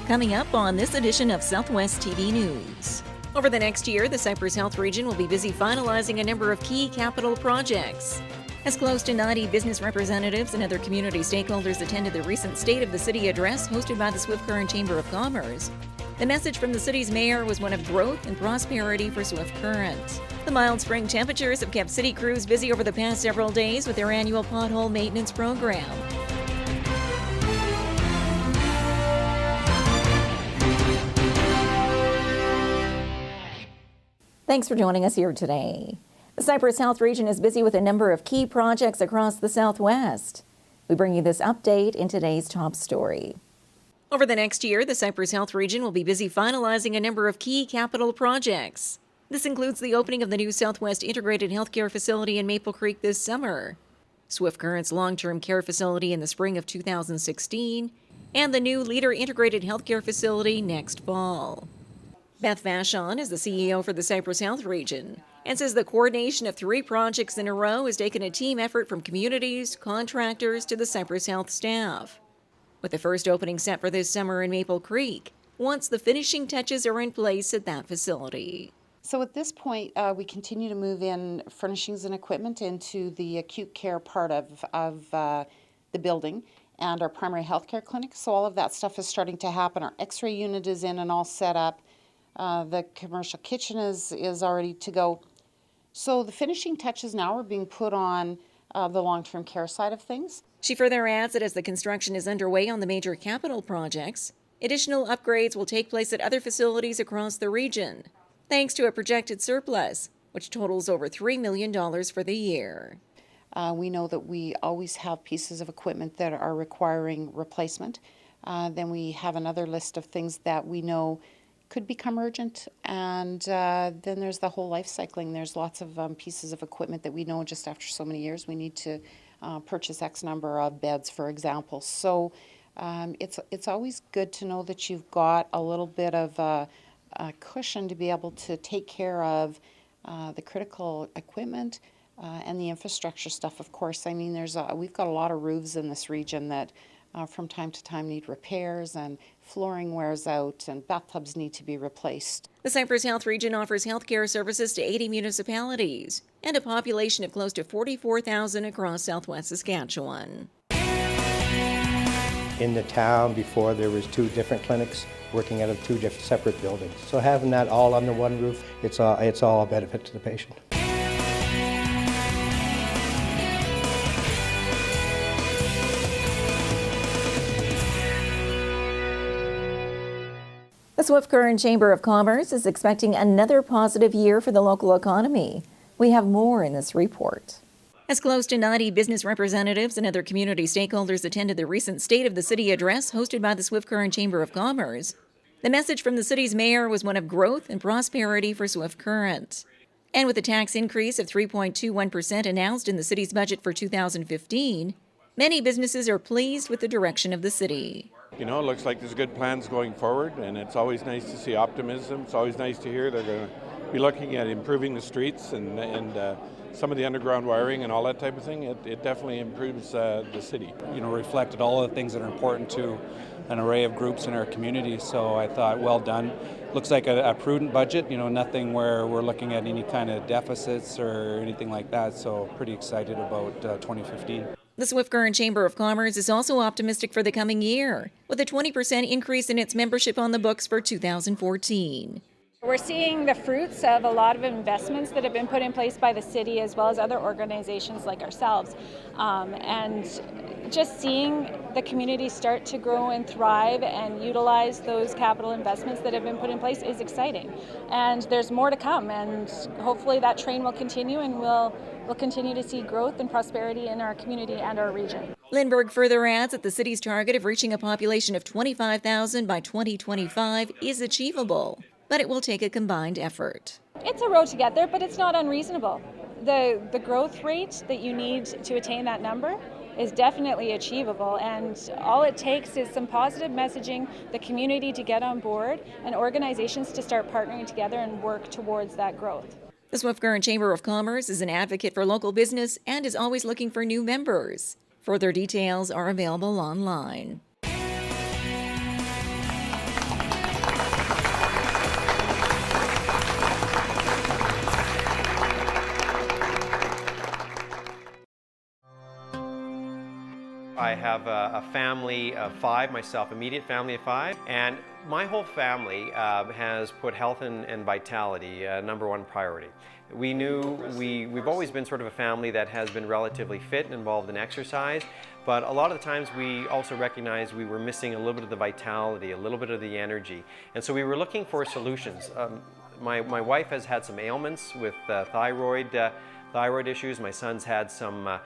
Coming up on this edition of Southwest TV News. Over the next year, the Cypress Health Region will be busy finalizing a number of key capital projects. As close to 90 business representatives and other community stakeholders attended the recent State of the City address hosted by the Swift Current Chamber of Commerce, the message from the city's mayor was one of growth and prosperity for Swift Current. The mild spring temperatures have kept city crews busy over the past several days with their annual pothole maintenance program. Thanks for joining us here today. The Cypress Health Region is busy with a number of key projects across the Southwest. We bring you this update in today's top story. Over the next year, the Cypress Health Region will be busy finalizing a number of key capital projects. This includes the opening of the new Southwest Integrated Healthcare Facility in Maple Creek this summer, Swift Current's long-term care facility in the spring of 2016, and the new Leader Integrated Healthcare Facility next fall. Beth Vachon is the CEO for the Cypress Health Region and says the coordination of 3 projects in a row has taken a team effort from communities, contractors, to the Cypress Health staff. With the first opening set for this summer in Maple Creek, once the finishing touches are in place at that facility. So at this point, we continue to move in furnishings and equipment into the acute care part of the building and our primary health care clinic. So all of that stuff is starting to happen. Our x-ray unit is in and all set up. The commercial kitchen is already to go. So the finishing touches now are being put on the long-term care side of things. She further adds that as the construction is underway on the major capital projects, additional upgrades will take place at other facilities across the region, thanks to a projected surplus, which totals over $3 million for the year. We know that we always have pieces of equipment that are requiring replacement. Then we have another list of things that we know could become urgent, and then there's the whole life cycling. There's lots of pieces of equipment that we know just after so many years we need to purchase X number of beds, for example. So it's always good to know that you've got a little bit of a cushion to be able to take care of the critical equipment and the infrastructure stuff, of course. I mean, we've got a lot of roofs in this region that from time to time need repairs, and flooring wears out, and bathtubs need to be replaced. The Cypress Health Region offers health care services to 80 municipalities and a population of close to 44,000 across southwest Saskatchewan. In the town before, there was 2 different clinics working out of 2 different separate buildings. So having that all under one roof, it's all a benefit to the patient. The Swift Current Chamber of Commerce is expecting another positive year for the local economy. We have more in this report. As close to 90 business representatives and other community stakeholders attended the recent State of the City address hosted by the Swift Current Chamber of Commerce, the message from the city's mayor was one of growth and prosperity for Swift Current. And with a tax increase of 3.21% announced in the city's budget for 2015, many businesses are pleased with the direction of the city. You know, it looks like there's good plans going forward, and it's always nice to see optimism. It's always nice to hear they're going to be looking at improving the streets and some of the underground wiring and all that type of thing. It definitely improves the city. You know, reflected all of the things that are important to an array of groups in our community. So I thought, well done. Looks like a prudent budget, you know, nothing where we're looking at any kind of deficits or anything like that. So pretty excited about 2015. The Swift Current Chamber of Commerce is also optimistic for the coming year, with a 20% increase in its membership on the books for 2014. We're seeing the fruits of a lot of investments that have been put in place by the city as well as other organizations like ourselves. And just seeing the community start to grow and thrive and utilize those capital investments that have been put in place is exciting. And there's more to come, and hopefully that train will continue, and we'll continue to see growth and prosperity in our community and our region. Lindbergh further adds that the city's target of reaching a population of 25,000 by 2025 is achievable, but it will take a combined effort. It's a road to get there, but it's not unreasonable. The growth rate that you need to attain that number is definitely achievable, and all it takes is some positive messaging, the community to get on board, and organizations to start partnering together and work towards that growth. The Swift Current Chamber of Commerce is an advocate for local business and is always looking for new members. Further details are available online. have a family of 5, myself, immediate family of 5, and my whole family has put health and vitality #1 priority. We knew we've always been sort of a family that has been relatively fit and involved in exercise, but a lot of the times we also recognized we were missing a little bit of the vitality, a little bit of the energy, and so we were looking for solutions. My wife has had some ailments with thyroid issues. My son's had some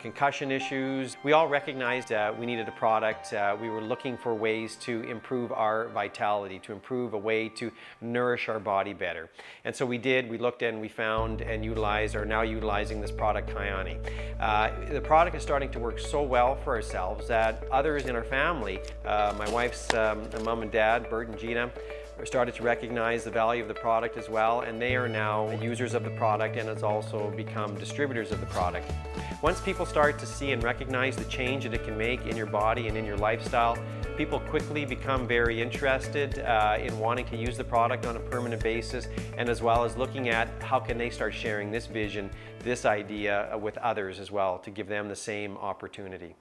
concussion issues. We all recognized we needed a product. We were looking for ways to improve our vitality, to improve a way to nourish our body better. And so we did. We looked and we found and utilized, or now utilizing this product, Kyani. The product is starting to work so well for ourselves that others in our family, my wife's mom and dad, Bert and Gina, started to recognize the value of the product as well, and they are now users of the product and has also become distributors of the product. Once people start to see and recognize the change that it can make in your body and in your lifestyle, people quickly become very interested in wanting to use the product on a permanent basis, and as well as looking at how can they start sharing this vision, this idea with others as well, to give them the same opportunity.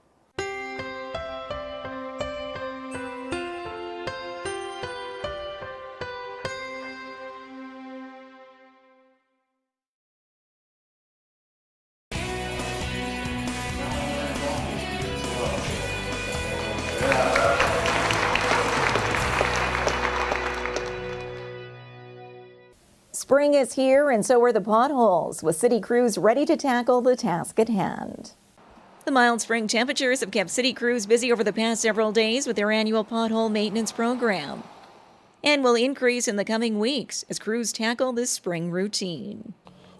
Spring is here, and so are the potholes, with city crews ready to tackle the task at hand. The mild spring temperatures have kept city crews busy over the past several days with their annual pothole maintenance program, and will increase in the coming weeks as crews tackle this spring routine.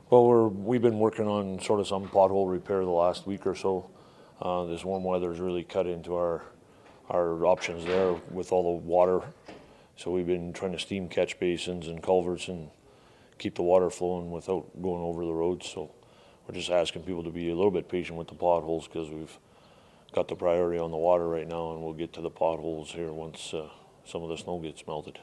Well, we've been working on sort of some pothole repair the last week or so. This warm weather has really cut into our options there with all the water. So we've been trying to steam catch basins and culverts and keep the water flowing without going over the roads. So we're just asking people to be a little bit patient with the potholes, because we've got the priority on the water right now, and we'll get to the potholes here once some of the snow gets melted.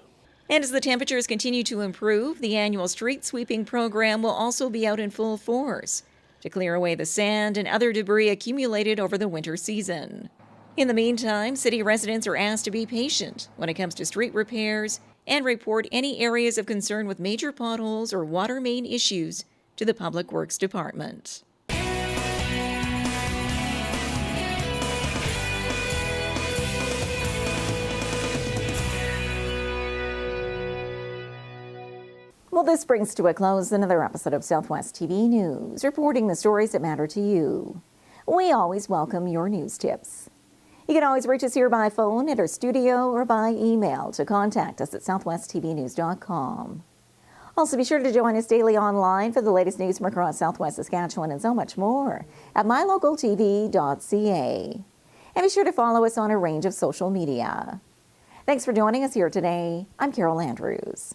And as the temperatures continue to improve, the annual street sweeping program will also be out in full force to clear away the sand and other debris accumulated over the winter season. In the meantime, city residents are asked to be patient when it comes to street repairs and report any areas of concern with major potholes or water main issues to the Public Works Department. Well, this brings to a close another episode of Southwest TV News, reporting the stories that matter to you. We always welcome your news tips. You can always reach us here by phone at our studio or by email to contact us at southwesttvnews.com. Also, be sure to join us daily online for the latest news from across Southwest Saskatchewan and so much more at MyLocalTV.ca. And be sure to follow us on a range of social media. Thanks for joining us here today. I'm Carol Andrews.